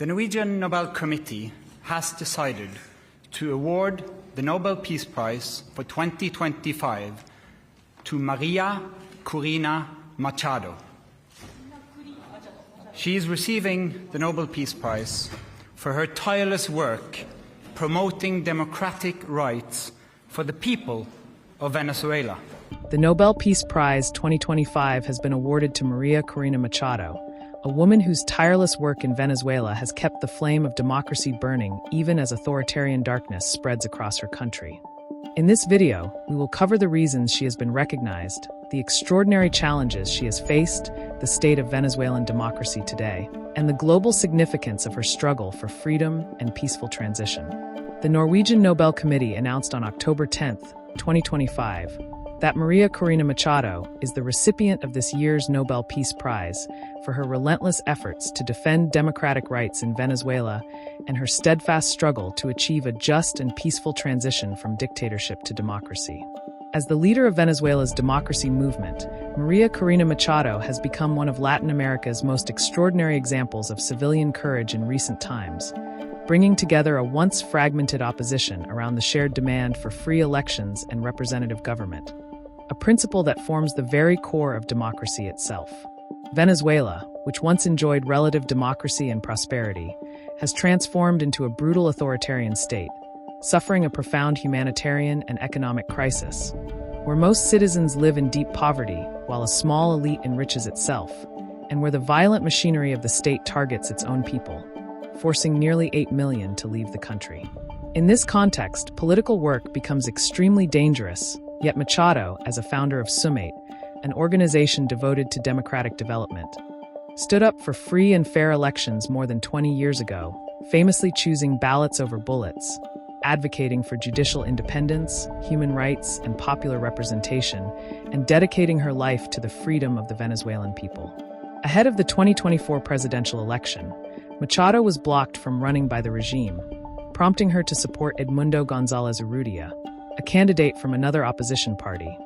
The Norwegian Nobel Committee has decided to award the Nobel Peace Prize for 2025 to Maria Corina Machado. She is receiving the Nobel Peace Prize for her tireless work promoting democratic rights for the people of Venezuela. The Nobel Peace Prize 2025 has been awarded to Maria Corina Machado, a woman whose tireless work in Venezuela has kept the flame of democracy burning even as authoritarian darkness spreads across her country. In this video, we will cover the reasons she has been recognized, the extraordinary challenges she has faced, the state of Venezuelan democracy today, and the global significance of her struggle for freedom and peaceful transition. The Norwegian Nobel Committee announced on October 10, 2025, that Maria Corina Machado is the recipient of this year's Nobel Peace Prize for her relentless efforts to defend democratic rights in Venezuela and her steadfast struggle to achieve a just and peaceful transition from dictatorship to democracy. As the leader of Venezuela's democracy movement, Maria Corina Machado has become one of Latin America's most extraordinary examples of civilian courage in recent times, bringing together a once fragmented opposition around the shared demand for free elections and representative government, a principle that forms the very core of democracy itself. Venezuela, which once enjoyed relative democracy and prosperity, has transformed into a brutal authoritarian state, suffering a profound humanitarian and economic crisis, where most citizens live in deep poverty while a small elite enriches itself, and where the violent machinery of the state targets its own people, forcing nearly 8 million to leave the country. In this context, political work becomes extremely dangerous, yet Machado, as a founder of Sumate, an organization devoted to democratic development, stood up for free and fair elections more than 20 years ago, famously choosing ballots over bullets, advocating for judicial independence, human rights, and popular representation, and dedicating her life to the freedom of the Venezuelan people. Ahead of the 2024 presidential election, Machado was blocked from running by the regime, prompting her to support Edmundo González Urrutia, a candidate from another opposition party.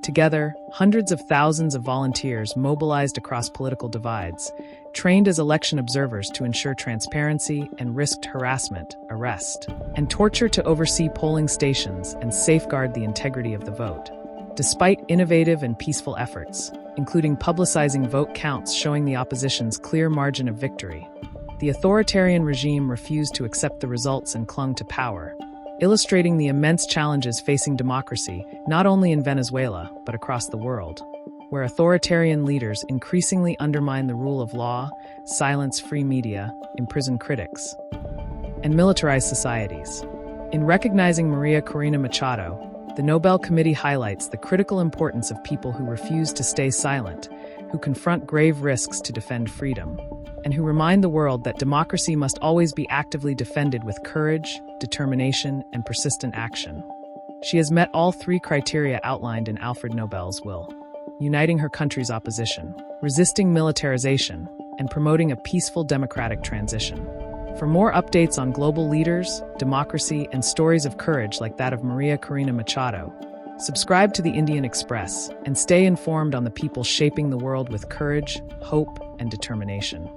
Together, hundreds of thousands of volunteers mobilized across political divides, trained as election observers to ensure transparency, and risked harassment, arrest, and torture to oversee polling stations and safeguard the integrity of the vote. Despite innovative and peaceful efforts, including publicizing vote counts showing the opposition's clear margin of victory, the authoritarian regime refused to accept the results and clung to power, illustrating the immense challenges facing democracy not only in Venezuela but across the world, where authoritarian leaders increasingly undermine the rule of law, silence free media, imprison critics, and militarize societies. In recognizing Maria Corina Machado, the Nobel Committee highlights the critical importance of people who refuse to stay silent, who confront grave risks to defend freedom, and who remind the world that democracy must always be actively defended with courage, determination, and persistent action. She has met all three criteria outlined in Alfred Nobel's will: uniting her country's opposition, resisting militarization, and promoting a peaceful democratic transition. For more updates on global leaders, democracy, and stories of courage like that of Maria Corina Machado, subscribe to the Indian Express and stay informed on the people shaping the world with courage, hope, and determination.